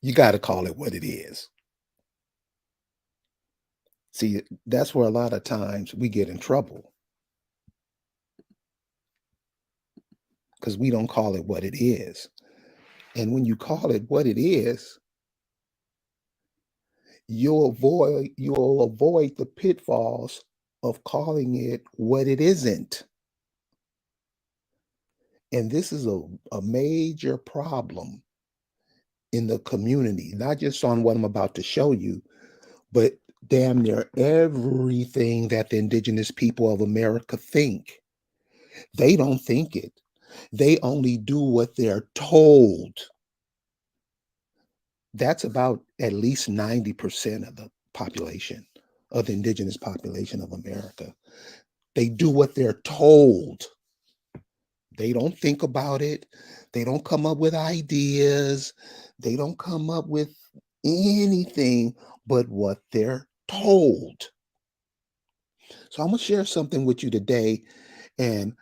You got to call it what it is. See, that's where a lot of times we get in trouble because we don't call it what it is. And when you call it what it is, you'll avoid the pitfalls of calling it what it isn't. And this is a major problem in the community, not just on what I'm about to show you, but damn near everything that the indigenous people of America think. They don't think it. They only do what they're told. That's about at least 90% of the population, of the indigenous population of America. They do what they're told. They don't think about it. They don't come up with ideas. They don't come up with anything but what they're told. So I'm gonna share something with you today, and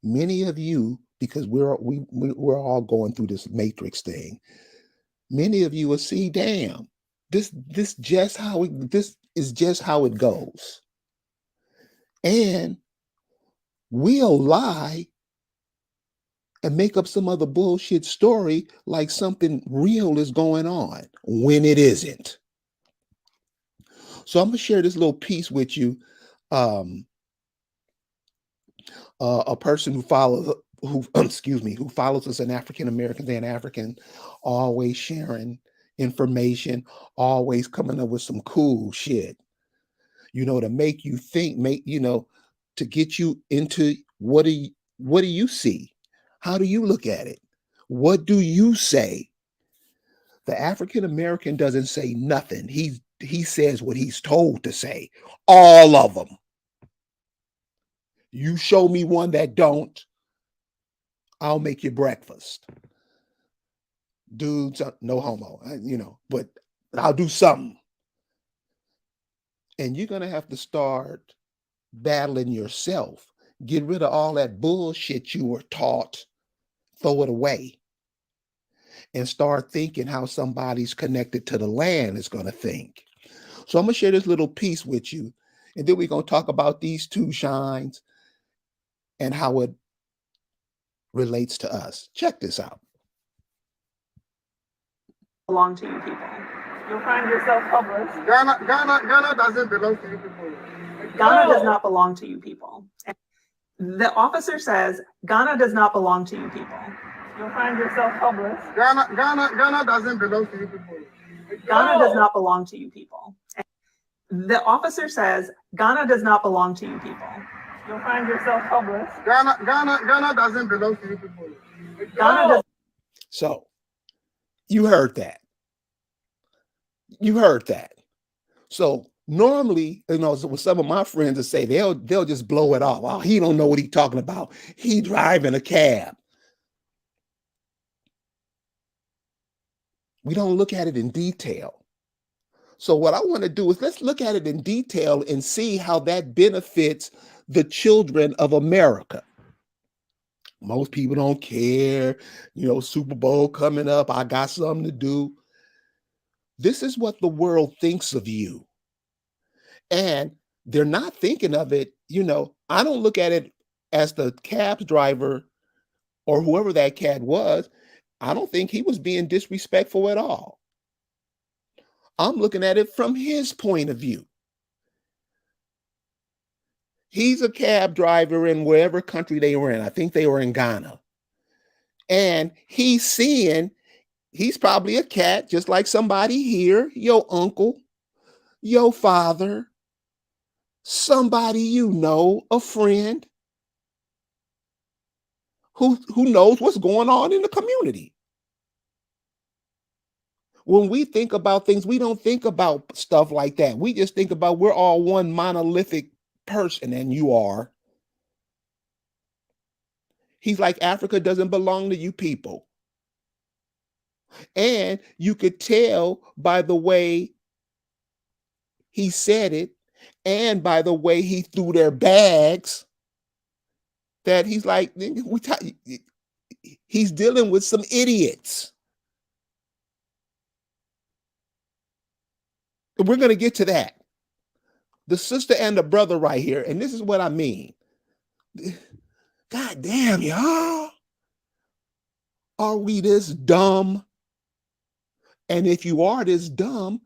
many of you, because we're all going through this matrix thing. Many of you will see, damn, this is just how it goes, and we'll lie and make up some other bullshit story like something real is going on when it isn't. So I'm gonna share this little piece with you. Um, a person who follows who excuse me, who follows us, an African American and African, always sharing information, always coming up with some cool shit, to make you think, to get you into what do you see? How do you look at it? What do you say? The African American doesn't say nothing. He says what he's told to say. All of them. You show me one that don't, I'll make you breakfast. Dudes, no homo, but I'll do something. And you're gonna have to start battling yourself. Get rid of all that bullshit you were taught, throw it away, and start thinking how somebody's connected to the land is gonna think. So I'm gonna share this little piece with you, and then we're gonna talk about these two shines and how it relates to us. Check this out. Belong to you people. You'll find yourself homeless. Ghana doesn't belong to you people. Ghana does not belong to you people. The officer says Ghana does not belong to you people. You'll find yourself homeless. Ghana doesn't belong to you people. Ghana does not belong to you people. The officer says Ghana does not belong to you people. You'll find yourself homeless. Ghana doesn't belong to you people. Ghana does. So you heard that. You heard that. So normally, with some of my friends that say they'll just blow it off. Oh, he don't know what he's talking about. He driving a cab. We don't look at it in detail. So what I want to do is let's look at it in detail and see how that benefits the children of America. Most people don't care. Super Bowl coming up. I got something to do. This is what the world thinks of you. And they're not thinking of it. I don't look at it as the cab driver or whoever that cat was. I don't think he was being disrespectful at all. I'm looking at it from his point of view. He's a cab driver in wherever country they were in. I think they were in Ghana. And he's probably a cat, just like somebody here, your uncle, your father, somebody a friend who knows what's going on in the community. When we think about things, we don't think about stuff like that. We just think about we're all one monolithic person, and you are. He's like, Africa doesn't belong to you people. And you could tell by the way he said it and by the way he threw their bags that he's like, he's dealing with some idiots. We're going to get to that. The sister and the brother right here. And this is what I mean. God damn, y'all. Are we this dumb? And if you are this dumb,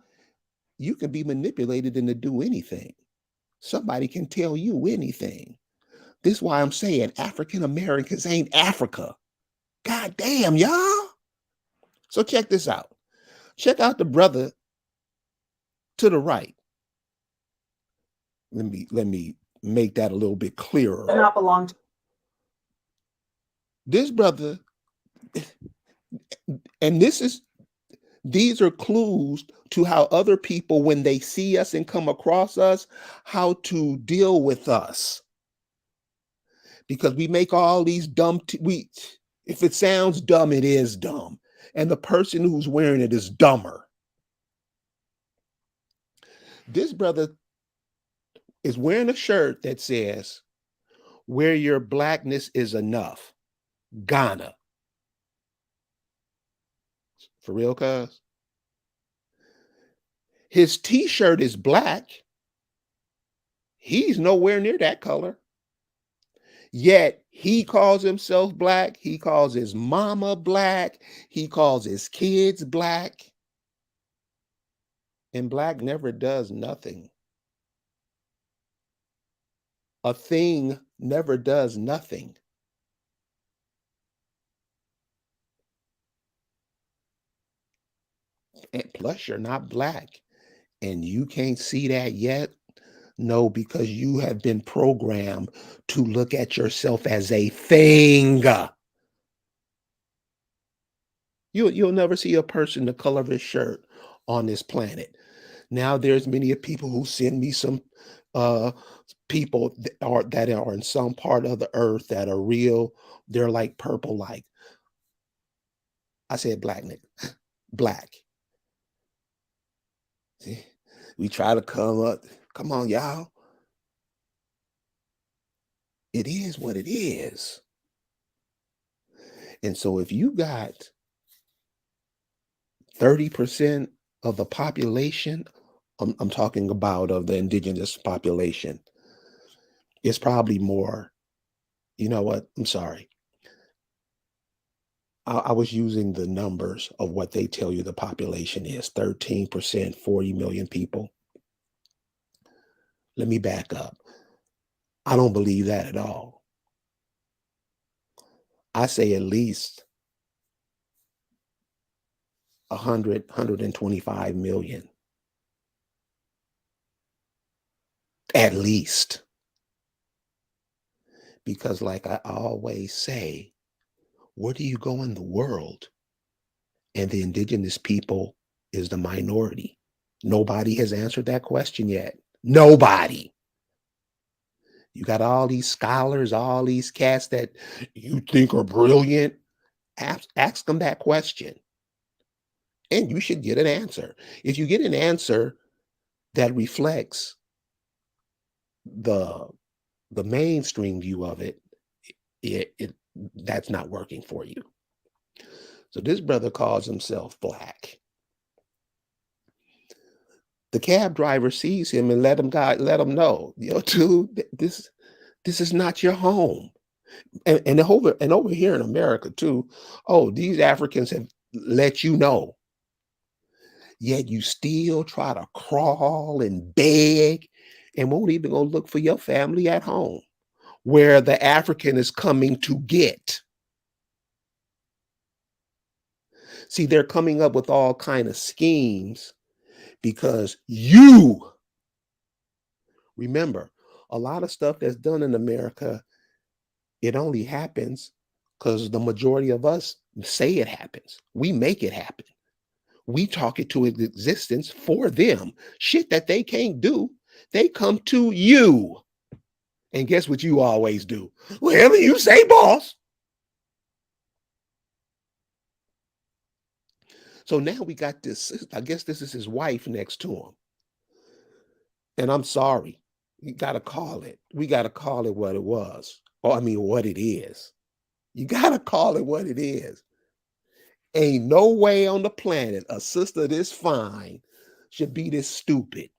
you can be manipulated into do anything. Somebody can tell you anything. This is why I'm saying African Americans ain't Africa. God damn, y'all. So check this out. Check out the brother to the right. Let me make that a little bit clearer. Does not belong to. This brother, and these are clues to how other people, when they see us and come across us, how to deal with us. Because we make all these dumb, if it sounds dumb, it is dumb. And the person who's wearing it is dumber. This brother is wearing a shirt that says, "Where your blackness is enough, Ghana." For real, cuz? His t-shirt is black. He's nowhere near that color. Yet he calls himself black. He calls his mama black. He calls his kids black. And black never does nothing. A thing never does nothing. And plus, you're not black. And you can't see that yet. No, because you have been programmed to look at yourself as a thing. You'll never see a person the color of his shirt on this planet. Now there's many people who send me some people that are in some part of the earth that are real. They're like purple, like I said, black nigga, black. See, we try to come up. Come on, y'all. It is what it is. And so if you got 30% of the population, I'm talking about of the indigenous population, it's probably more. You know what? I'm sorry. I was using the numbers of what they tell you the population is. 13%, 40 million people. Let me back up. I don't believe that at all. I say at least 125 million. At least. Because like I always say, where do you go in the world? And the indigenous people is the minority. Nobody has answered that question yet. Nobody. You got all these scholars, all these cats that you think are brilliant. Ask them that question. And you should get an answer. If you get an answer that reflects the mainstream view of it, that's not working for you. So this brother calls himself black. The cab driver sees him and let him know, dude, this is not your home. And over here in America too, oh, these Africans have let you know. Yet you still try to crawl and beg and won't even go look for your family at home, where the African is coming to get. See, they're coming up with all kind of schemes because you remember a lot of stuff that's done in America. It only happens because the majority of us say it happens. We make it happen. We talk it to existence for them. Shit that they can't do, they come to you. And guess what you always do? Whatever you say, boss. So now we got this, I guess this is his wife next to him. And I'm sorry, you got to call it. We got to call it what it was. Or I mean, what it is. You got to call it what it is. Ain't no way on the planet a sister this fine should be this stupid.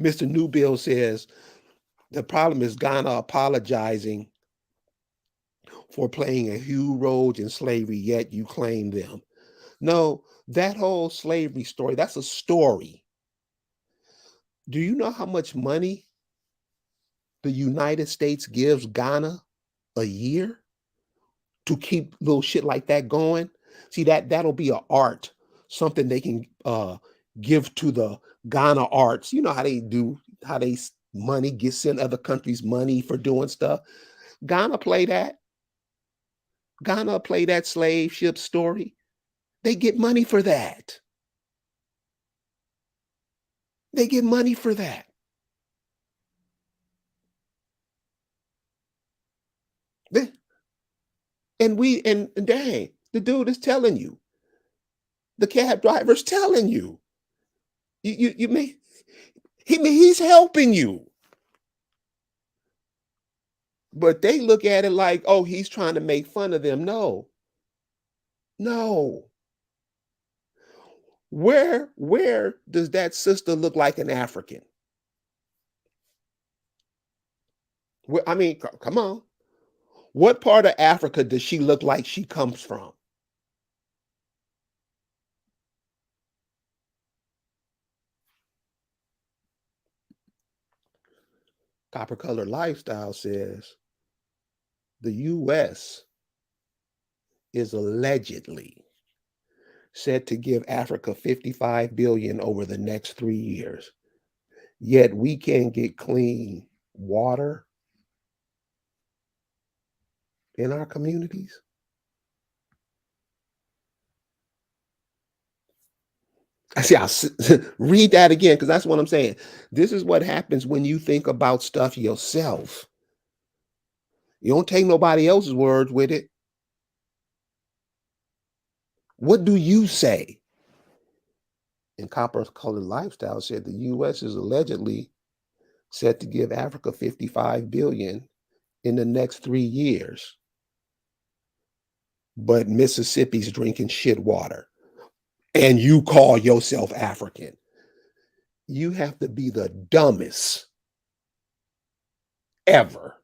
Mr. Newbill says the problem is Ghana apologizing for playing a huge role in slavery, yet you claim them. No, that whole slavery story, that's a story. Do you know how much money the United States gives Ghana a year to keep little shit like that going? See, that'll be an art, something they can give to the Ghana arts. You know how they do, how they money gets sent other countries money for doing stuff. Ghana play that. Ghana play that slave ship story. They get money for that. They get money for that. And dang, the dude is telling you, the cab driver's telling you, he's helping you. But they look at it like, oh, he's trying to make fun of them. No. Where does that sister look like an African? I mean, come on. What part of Africa does she look like she comes from? Copper Colored Lifestyle says the U.S. is allegedly said to give Africa $55 billion over the next 3 years. Yet we can't get clean water in our communities. I'll read that again, because that's what I'm saying. This is what happens when you think about stuff yourself. You don't take nobody else's words with it. What do you say? And Copper Colored Lifestyle said the U.S. is allegedly set to give Africa $55 billion in the next 3 years. But Mississippi's drinking shit water. And you call yourself African. You have to be the dumbest ever.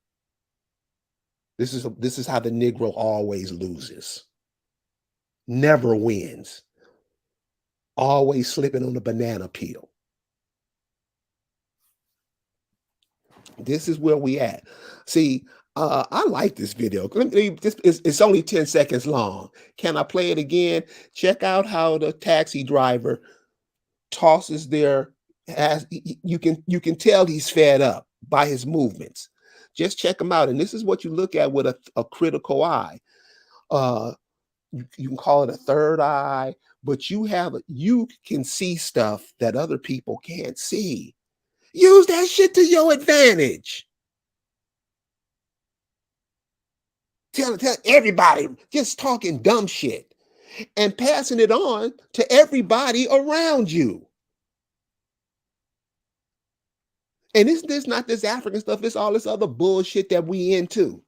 This is how the Negro always loses. Never wins. Always slipping on the banana peel. This is where we at. See, I like this video. It's only 10 seconds long. Can I play it again? Check out how the taxi driver tosses you can tell he's fed up by his movements. Just check him out. And this is what you look at with a critical eye. You can call it a third eye, but you can see stuff that other people can't see. Use that shit to your advantage. Tell everybody, just talking dumb shit and passing it on to everybody around you. And this not this African stuff, it's all this other bullshit that we into.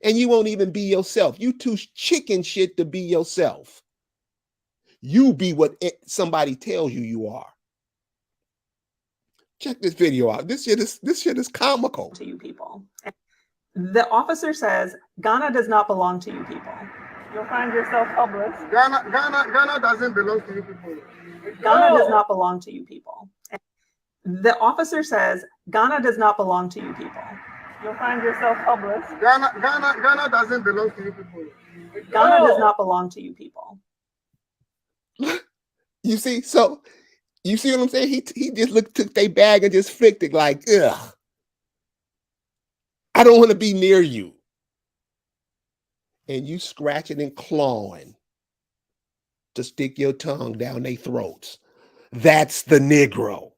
And you won't even be yourself. You too chicken shit to be yourself. You be what somebody tells you are. Check this video out. This shit is comical. To you people. The officer says Ghana does not belong to you people. You'll find yourself homeless. Ghana doesn't belong to you people. Ghana does not belong to you people. The officer says Ghana does not belong to you people. You'll find yourself homeless. Ghana doesn't belong to you people. Ghana does not belong to you people. You see, so you see what I'm saying? He just took their bag and just flicked it like, ugh. I don't want to be near you. And you scratching and clawing to stick your tongue down their throats. That's the Negro.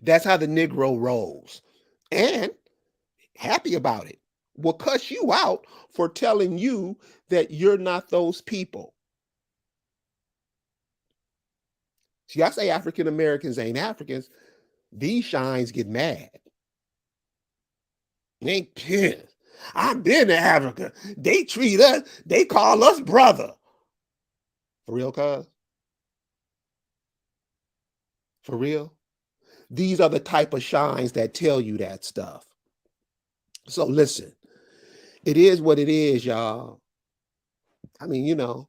That's how the Negro rolls. And happy about it. Will cuss you out for telling you that you're not those people. See, I say African Americans ain't Africans. These shines get mad. Ain't pissed. I've been to Africa. They treat us, they call us brother. For real, cuz? For real? These are the type of shines that tell you that stuff. So listen, it is what it is, y'all. I mean, I know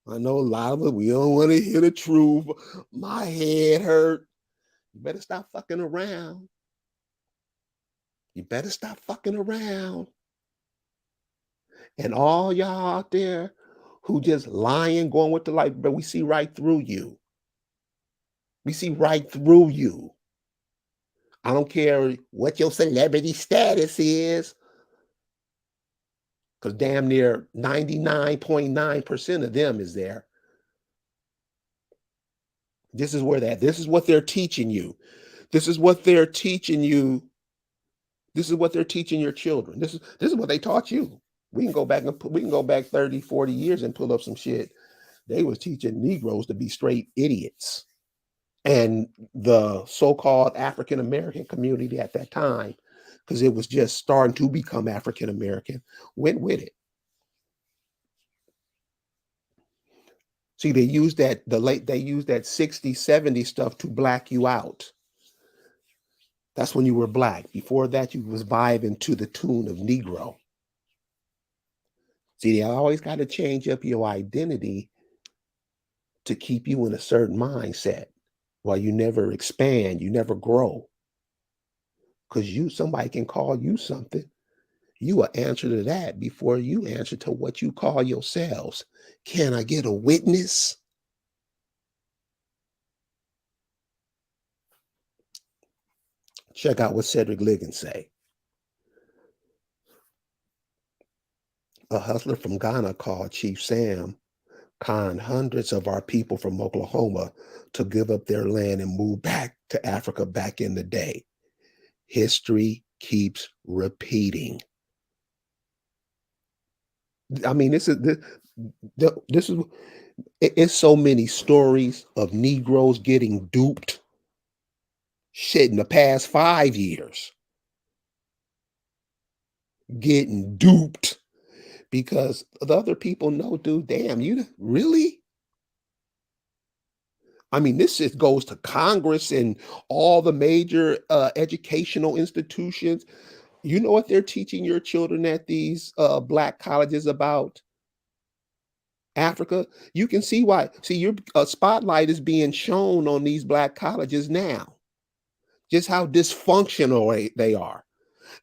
a lot of it, we don't want to hear the truth. My head hurt. You better stop fucking around. You better stop fucking around. And all y'all out there who just lying, going with the life, but we see right through you. We see right through you. I don't care what your celebrity status is, because damn near 99.9% of them is there. This is what they're teaching you. This is what they're teaching you. This is what they're teaching your children. This is what they taught you. We can go back 30, 40 years and pull up some shit. They was teaching Negroes to be straight idiots. And the so-called African American community at that time, because it was just starting to become African American, went with it. See, they used that 60, 70 stuff to black you out. That's when you were black. Before that, you was vibing to the tune of Negro. See, they always got to change up your identity to keep you in a certain mindset while you never expand, you never grow. Because somebody can call you something. You will answer to that before you answer to what you call yourselves. Can I get a witness? Check out what Cedric Liggins say. A hustler from Ghana called Chief Sam conned hundreds of our people from Oklahoma to give up their land and move back to Africa back in the day. History keeps repeating. I mean, it's so many stories of Negroes getting duped. Shit, in the past 5 years, getting duped because the other people know, dude, damn, you really? I mean, this shit goes to Congress and all the major educational institutions. You know what they're teaching your children at these black colleges about Africa? You can see why. See, your spotlight is being shown on these black colleges now. Just how dysfunctional they are.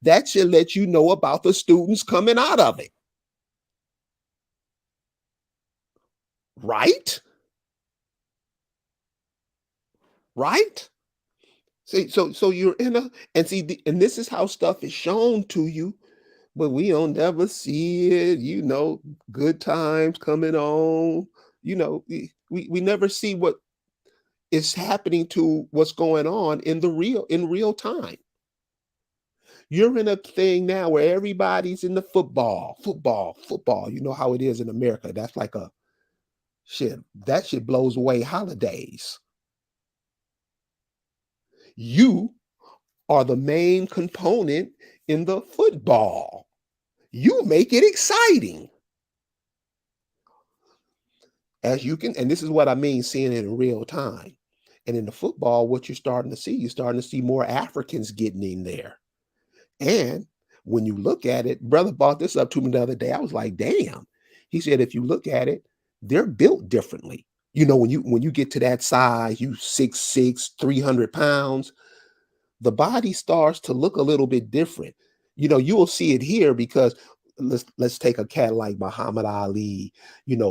That should let you know about the students coming out of it. Right? Right? See, so you're and this is how stuff is shown to you, but we don't never see it, good times coming on. We never see what is happening to what's going on in real time. You're in a thing now where everybody's in the football. You know how it is in America. That's like a shit. That shit blows away holidays. You are the main component in the football. You make it exciting. As you can, and this is what I mean, seeing it in real time. And in the football, what you're starting to see more Africans getting in there. And when you look at it, brother brought this up to me the other day. I was like, damn. He said, if you look at it, they're built differently. When you get to that size, you 6'6", 300 pounds, the body starts to look a little bit different. You will see it here because let's take a cat like Muhammad Ali,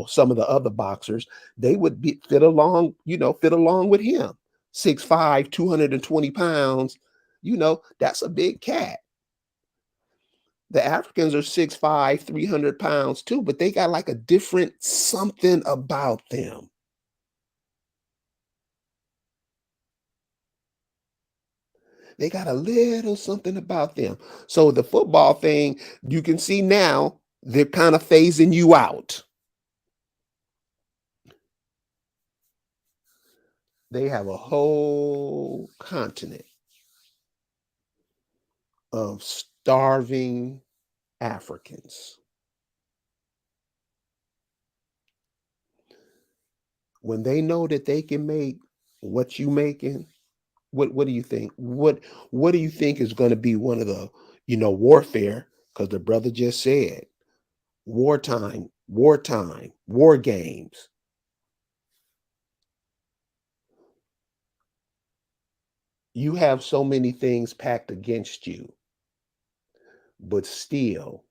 some of the other boxers, they would fit along with him. 6'5", 220 pounds, that's a big cat. The Africans are 6'5", 300 pounds too, but they got like a different something about them. They got a little something about them. So the football thing, you can see now, they're kind of phasing you out. They have a whole continent of starving Africans. When they know that they can make what you making, what do you think? What do you think is going to be one of the, warfare? Because the brother just said wartime, war games. You have so many things packed against you, but still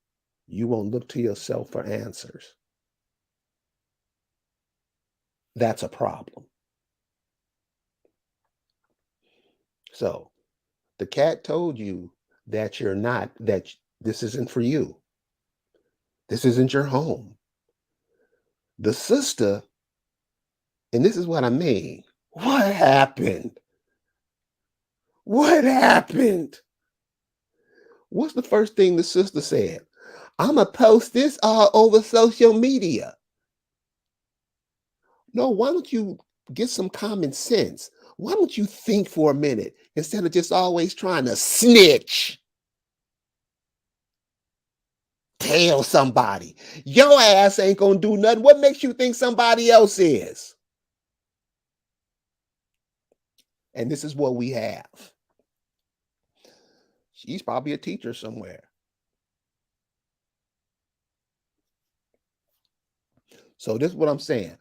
you won't look to yourself for answers. That's a problem. So the cat told you that this isn't for you. This isn't your home. The sister, and this is what I mean. What happened? What happened? What's the first thing the sister said? I'm going to post this all over social media. No, why don't you get some common sense? Why don't you think for a minute instead of just always trying to snitch? Tell somebody. Your ass ain't going to do nothing. What makes you think somebody else is? And this is what we have. She's probably a teacher somewhere. So this is what I'm saying.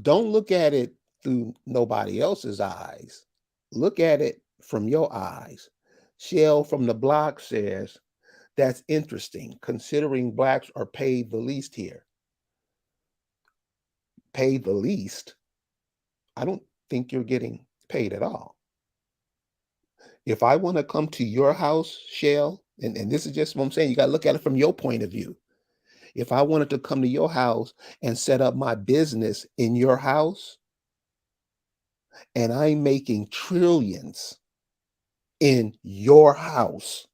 Don't look at it through nobody else's eyes. Look at it from your eyes. Shell from the block says, that's interesting, considering blacks are paid the least here. Paid the least? I don't think you're getting paid at all. If I want to come to your house, Shell, and this is just what I'm saying, you got to look at it from your point of view. If I wanted to come to your house and set up my business in your house, and I'm making trillions in your house,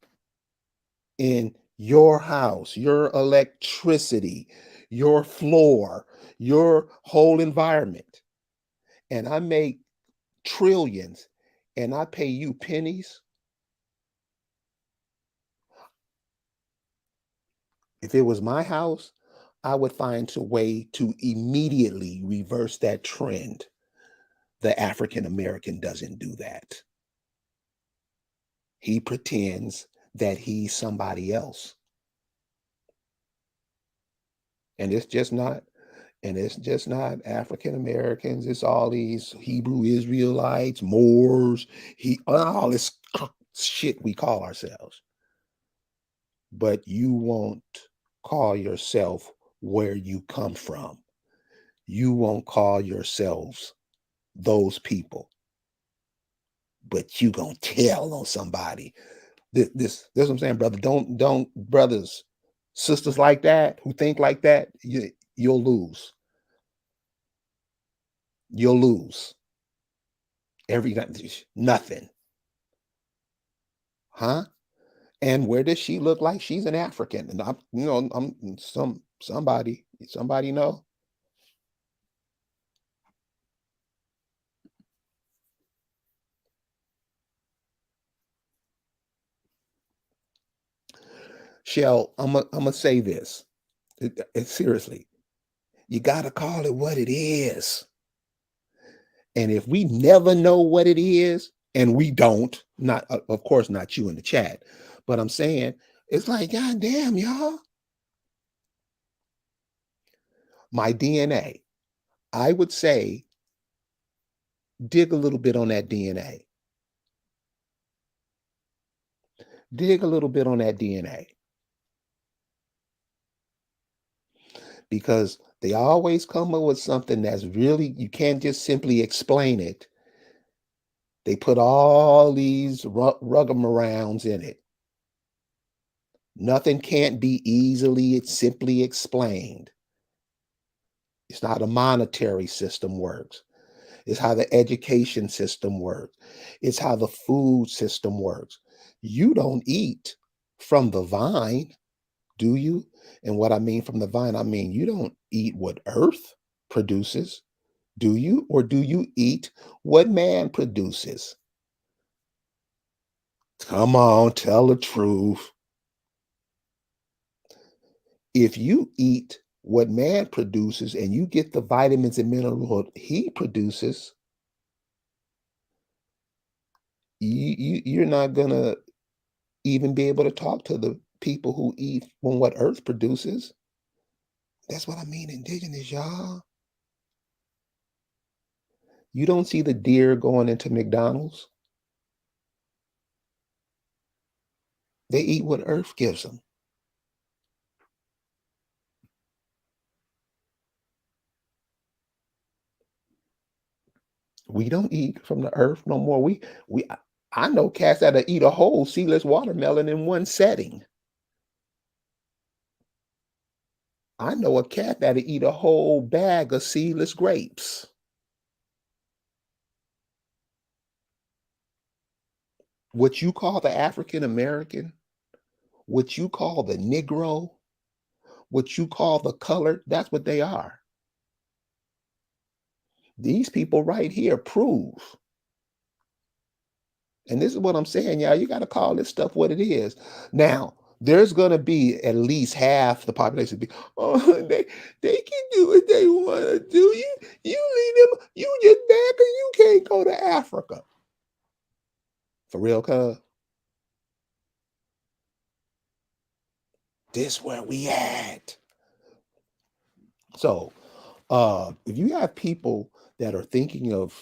your electricity, your floor, your whole environment, and I make trillions and I pay you pennies, if it was my house, I would find a way to immediately reverse that trend. The African American doesn't do that. He pretends that he's somebody else. And it's just not African Americans. It's all these Hebrew Israelites, Moors, all this shit we call ourselves. But you won't call yourself where you come from. You won't call yourselves those people. But you gonna tell on somebody. This what I'm saying, brother. Don't brothers, sisters like that who think like that, you'll lose. You'll lose. Nothing. Huh? And where does she look like she's an African? And I'm somebody know? Shell, I'm gonna say this. Seriously, you gotta call it what it is. And if we never know what it is, and we don't, not of course not you in the chat, but I'm saying it's like, God damn, y'all. My DNA, I would say, dig a little bit on that DNA. Dig a little bit on that DNA. Because they always come up with something that's really, you can't just simply explain it. They put all these rugamarounds in it. Nothing can't be it's simply explained. It's not how the monetary system works. It's how the education system works. It's how the food system works. You don't eat from the vine, do you? And what I mean from the vine, I mean you don't eat what earth produces, do you? Or do you eat what man produces? Come on, tell the truth. If you eat what man produces and you get the vitamins and minerals he produces, you're not gonna even be able to talk to the people who eat from what earth produces. That's what I mean, indigenous, y'all. You don't see the deer going into McDonald's. They eat what earth gives them. We don't eat from the earth no more. I know cats that'll eat a whole seedless watermelon in one setting. I know a cat that'll eat a whole bag of seedless grapes. What you call the African American, what you call the Negro, what you call the colored, that's what they are. These people right here prove. And this is what I'm saying, y'all. You got to call this stuff what it is. Now, there's going to be at least half the population be, oh, they can do what they want to do. You leave them, you just back and you can't go to Africa. For real, cuz? This where we at. So, if you have people that are thinking of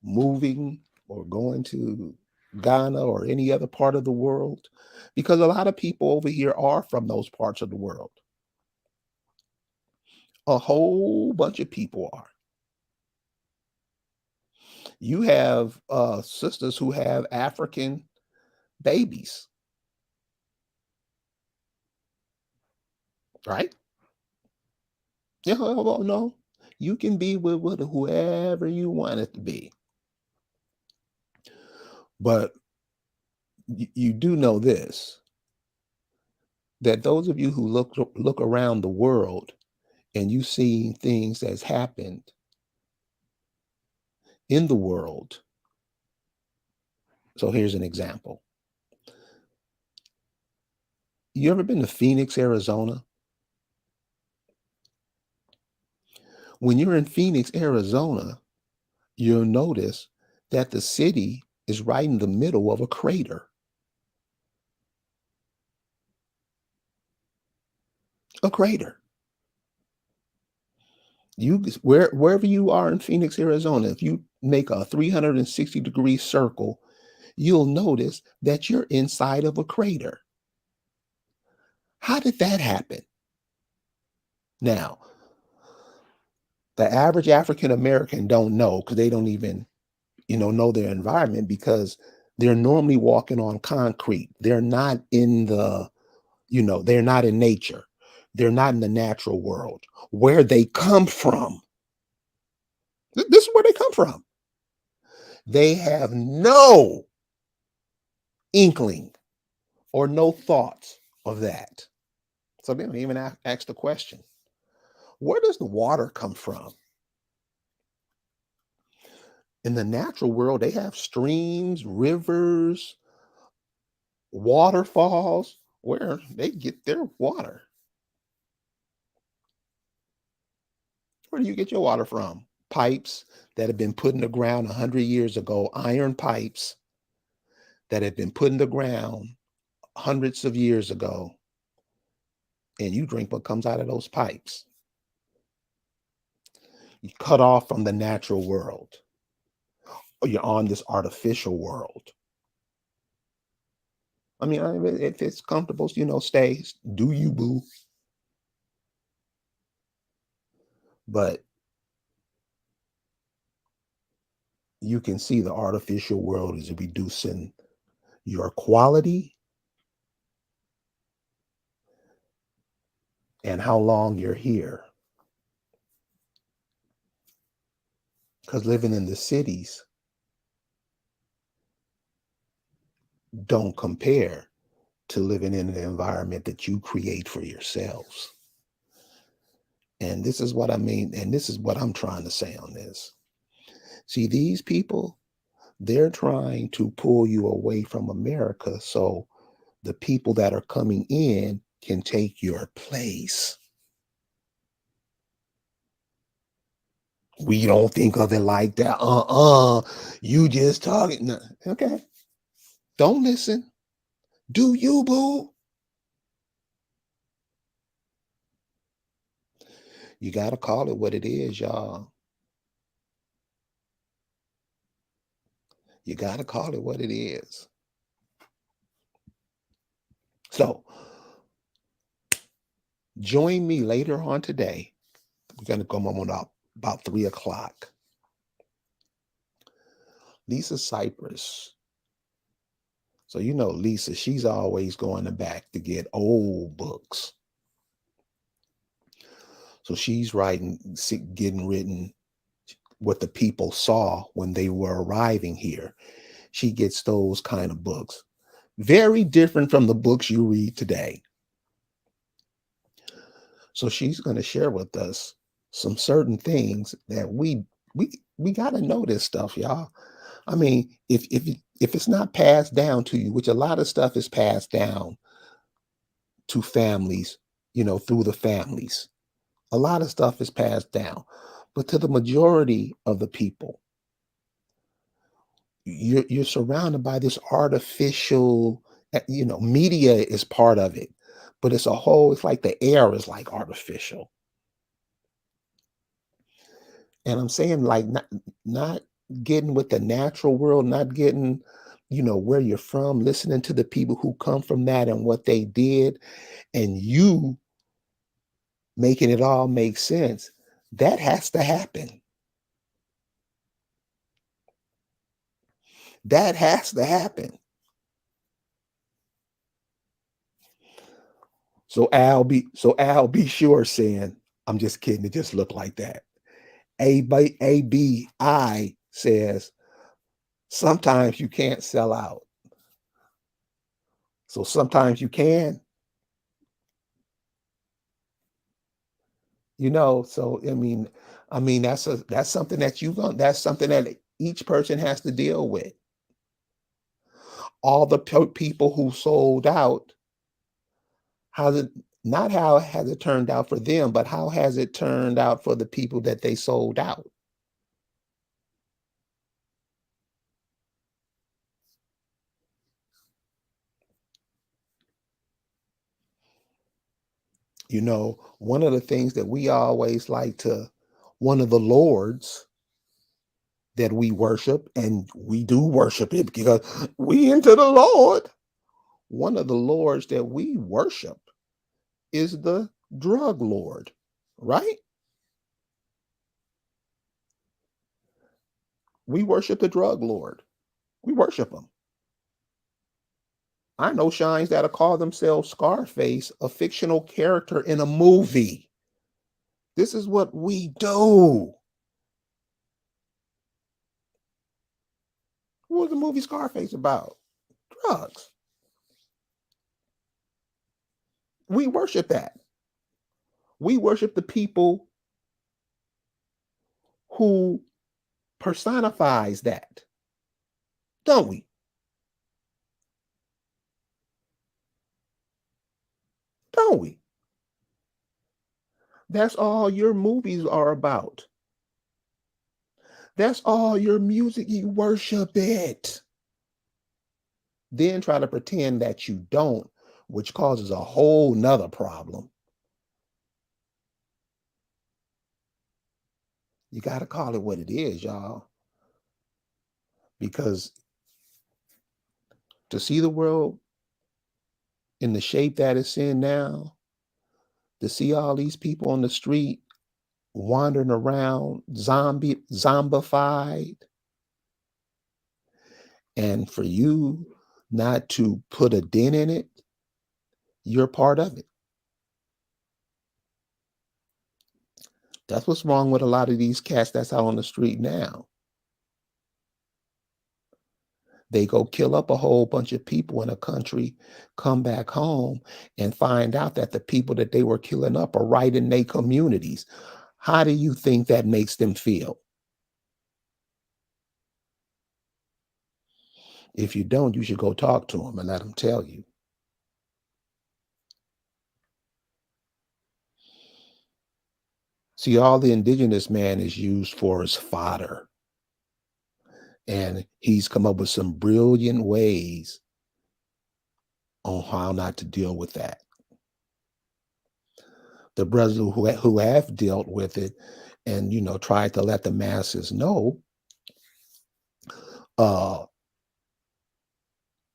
moving or going to Ghana or any other part of the world, because a lot of people over here are from those parts of the world. A whole bunch of people are. You have sisters who have African babies, right? Yeah, well, no, you can be with whoever you want it to be. But you do know this, that those of you who look around the world and you see things that's happened in the world. So here's an example. You ever been to Phoenix, Arizona? When you're in Phoenix, Arizona, you'll notice that the city is right in the middle of a crater. A crater. Wherever you are in Phoenix, Arizona, if you make a 360-degree circle, you'll notice that you're inside of a crater. How did that happen? Now, the average African American don't know because they don't even, know their environment, because they're normally walking on concrete. They're not in they're not in nature. They're not in the natural world. Where they come from, this is where they come from. They have no inkling or no thoughts of that. So they don't even ask the question, where does the water come from? In the natural world, they have streams, rivers, waterfalls where they get their water. Where do you get your water from? Pipes that have been put in the ground 100 years ago, iron pipes that have been put in the ground hundreds of years ago, and you drink what comes out of those pipes. You cut off from the natural world, or you're on this artificial world. I mean, if it's comfortable, stay. Do you, boo? But you can see the artificial world is reducing your quality and how long you're here. Because living in the cities don't compare to living in an environment that you create for yourselves. And this is what I mean, and this is what I'm trying to say on this. See, these people, they're trying to pull you away from America, so the people that are coming in can take your place. We don't think of it like that. You just talking. No. Okay. Don't listen. Do you, boo? You got to call it what it is, y'all. You got to call it what it is. So join me later on today. We're going to come on about 3:00. Lisa Cypress. So you know Lisa, she's always going back to get old books. So she's getting written what the people saw when they were arriving here. She gets those kind of books. Very different from the books you read today. So she's going to share with us some certain things that we got to know this stuff, y'all. I mean, if it's not passed down to you, which a lot of stuff is passed down to families, through the families. A lot of stuff is passed down, but to the majority of the people, you're surrounded by this artificial, media is part of it, but it's like the air is like artificial. And I'm saying like not getting with the natural world, not getting, where you're from, listening to the people who come from that and what they did, and you making it all make sense. That has to happen. That has to happen. So Al be sure saying, I'm just kidding. It just looked like that. ABI says, sometimes you can't sell out. So sometimes you can, so I mean, that's something that that's something that each person has to deal with. All the people who sold out, not how has it turned out for them, but how has it turned out for the people that they sold out? One of the things that we always one of the lords that we worship, and we do worship it because we into the Lord. One of the lords that we worship is the drug lord, right? We worship the drug lord. We worship him. I know shines that'll call themselves Scarface, a fictional character in a movie. This is what we do. What was the movie Scarface about? Drugs. We worship that. We worship the people who personifies that, don't we? Don't we? That's all your movies are about. That's all your music. You worship it. Then try to pretend that you don't, which causes a whole nother problem. You got to call it what it is, y'all. Because to see the world in the shape that it's in now, to see all these people on the street wandering around zombified, and for you not to put a dent in it, you're part of it. That's what's wrong with a lot of these cats that's out on the street now. They go kill up a whole bunch of people in a country, come back home and find out that the people that they were killing up are right in their communities. How do you think that makes them feel? If you don't, you should go talk to them and let them tell you. See, all the indigenous man is used for is fodder. And he's come up with some brilliant ways on how not to deal with that. The brothers who have dealt with it and tried to let the masses know, uh,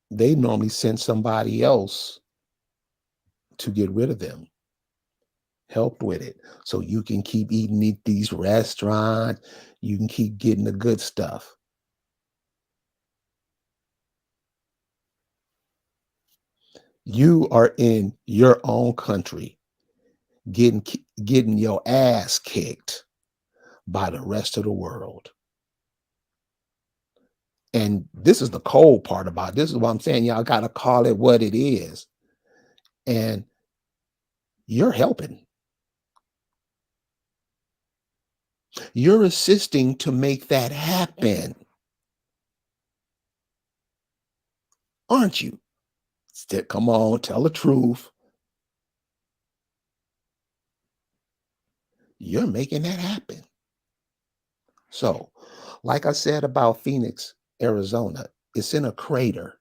they normally send somebody else to get rid of them, help with it. So you can keep eating at these restaurants, you can keep getting the good stuff. You are in your own country getting your ass kicked by the rest of the world. And this is the cold part about it. This is what I'm saying. Y'all got to call it what it is. And you're helping. You're assisting to make that happen. Aren't you? Come on, tell the truth. You're making that happen. So, like I said about Phoenix, Arizona, it's in a crater.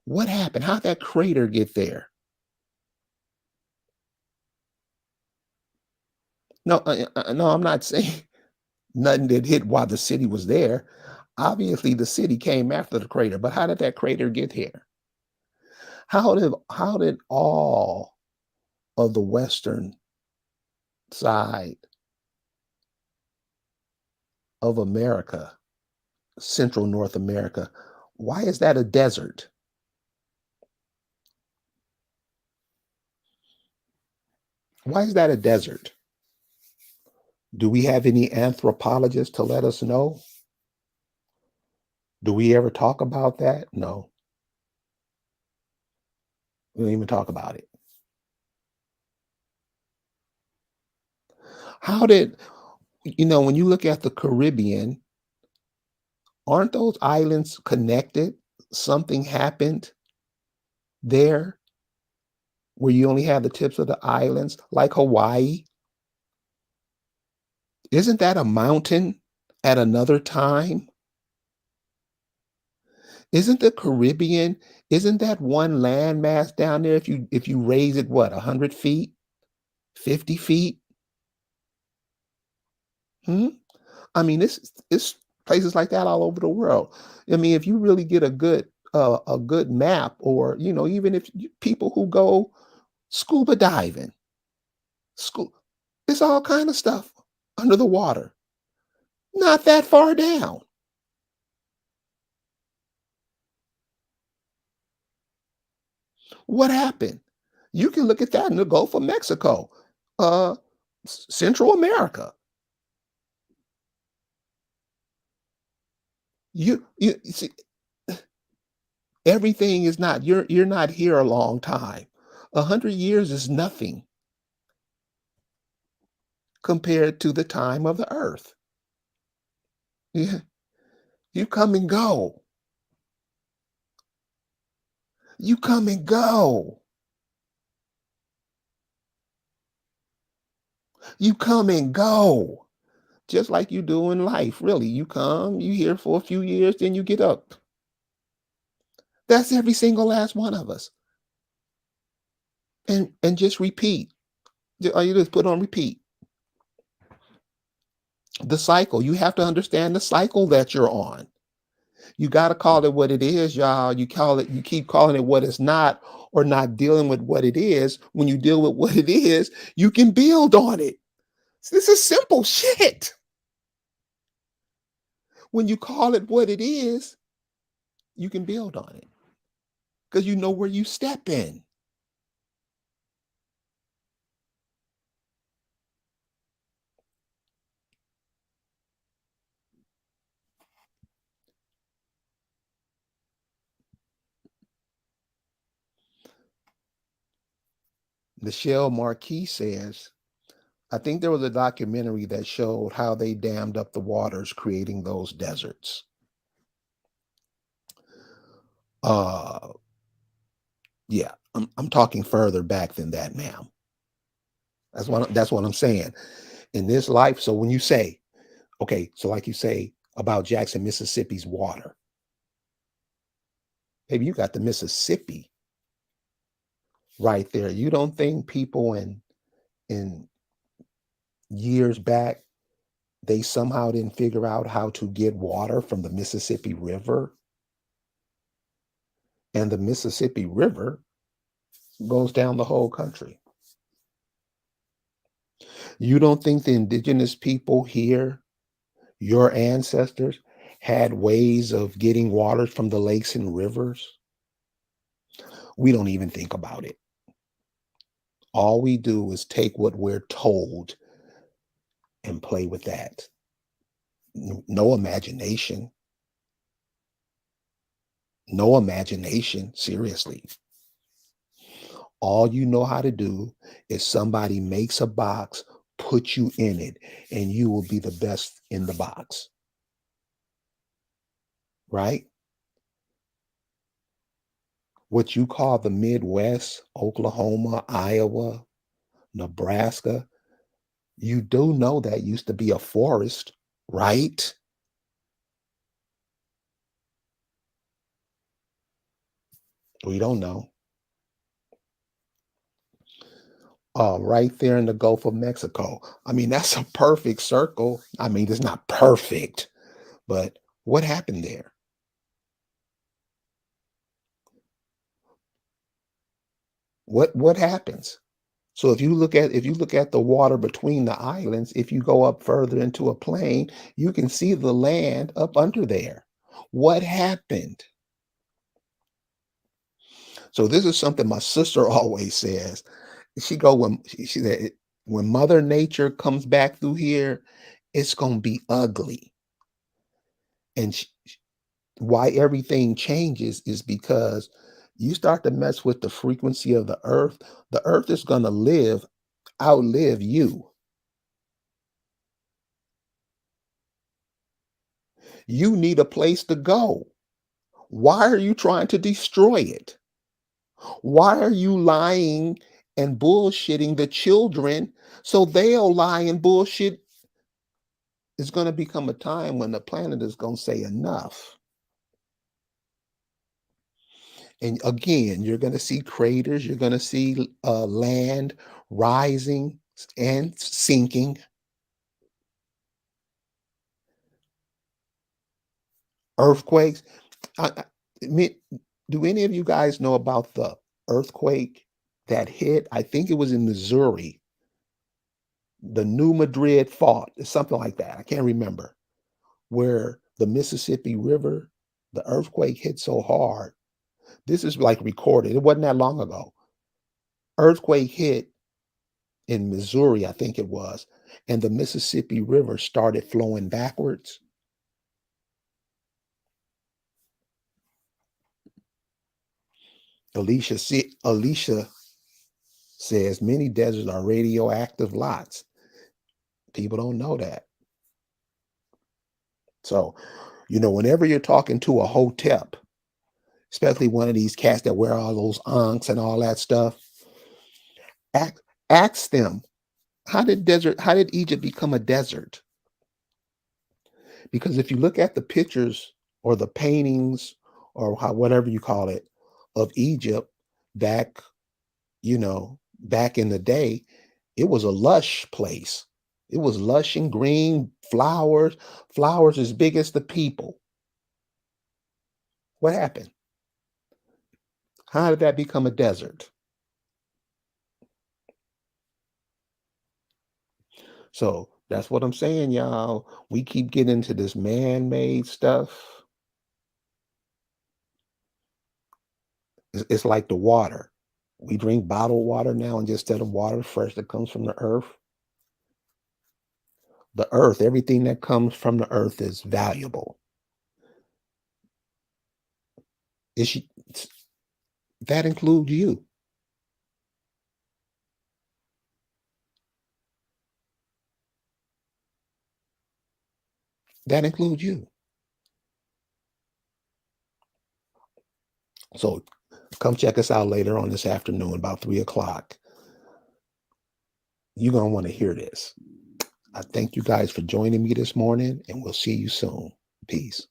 What happened? How'd that crater get there? No, no, I'm not saying nothing that hit while the city was there. Obviously, the city came after the crater, but how did that crater get here? How did all of the western side of America, Central North America, why is that a desert? Why is that a desert? Do we have any anthropologists to let us know? Do we ever talk about that? No. We don't even talk about it. How did, when you look at the Caribbean, aren't those islands connected? Something happened there where you only have the tips of the islands, like Hawaii. Isn't that a mountain at another time? Isn't the Caribbean, isn't that one landmass down there if you raise it, what, 100 feet, 50 feet? Hmm? I mean, it's places like that all over the world. I mean, if you really get a good map, or even if people who go scuba diving, school, it's all kind of stuff under the water, not that far down. What happened? You can look at that in the Gulf of Mexico, uh, Central America. You see, everything is not. You're not here a long time. 100 years is nothing compared to the time of the earth. Yeah, you come and go. You come and go. You come and go. Just like you do in life, really. You come, you here for a few years, then you get up. That's every single last one of us. And just repeat. All you do is put on repeat. The cycle. You have to understand the cycle that you're on. You got to call it what it is, y'all. You keep calling it what it's not, or not dealing with what it is. When you deal with what it is, you can build on it. This is simple shit. When you call it what it is, you can build on it because you know where you step in. Michelle Marquis says, I think there was a documentary that showed how they dammed up the waters, creating those deserts. Yeah, I'm talking further back than that, ma'am. That's what I'm saying. In this life, so when you say, okay, so like you say about Jackson, Mississippi's water, maybe you got the Mississippi right there. You don't think people in years back they somehow didn't figure out how to get water from the Mississippi River? And the Mississippi River goes down the whole country. You don't think the indigenous people here, your ancestors, had ways of getting water from the lakes and rivers? We don't even think about it. All we do is take what we're told and play with that. No imagination. No imagination, seriously. All you know how to do is somebody makes a box, put you in it, and you will be the best in the box. Right? What you call the Midwest, Oklahoma, Iowa, Nebraska, you do know that used to be a forest, right? We don't know. Right there in the Gulf of Mexico. I mean, that's a perfect circle. I mean, it's not perfect, but what happened there? What happens? So if you look at the water between the islands, if you go up further into a plain, you can see the land up under there. What happened? So this is something my sister always says. She said, when Mother Nature comes back through here, it's gonna be ugly. And why everything changes is because you start to mess with the frequency of the earth is gonna outlive you. You need a place to go. Why are you trying to destroy it? Why are you lying and bullshitting the children so they'll lie and bullshit? It's going to become a time when the planet is going to say enough. And again, you're going to see craters, you're going to see land rising and sinking, earthquakes. Do any of you guys know about the earthquake that hit? I think it was in Missouri, the New Madrid fault, something like that. I can't remember, where the Mississippi River, the earthquake hit so hard. This is like recorded. It wasn't that long ago. Earthquake hit in Missouri, I think it was, and the Mississippi River started flowing backwards. Alicia says many deserts are radioactive lots. People don't know that. So, whenever you're talking to a hotep, especially one of these cats that wear all those ankhs and all that stuff, ask them, how did Egypt become a desert? Because if you look at the pictures or the paintings or whatever you call it of Egypt back, back in the day, it was a lush place. It was lush and green, flowers as big as the people. What happened? How did that become a desert? So that's what I'm saying, y'all. We keep getting into this man-made stuff. It's like the water. We drink bottled water now, and just instead of water fresh that comes from the earth. The earth, everything that comes from the earth is valuable. It's, that includes you. That includes you. So come check us out later on this afternoon, about 3 o'clock. You're going to want to hear this. I thank you guys for joining me this morning, and we'll see you soon. Peace.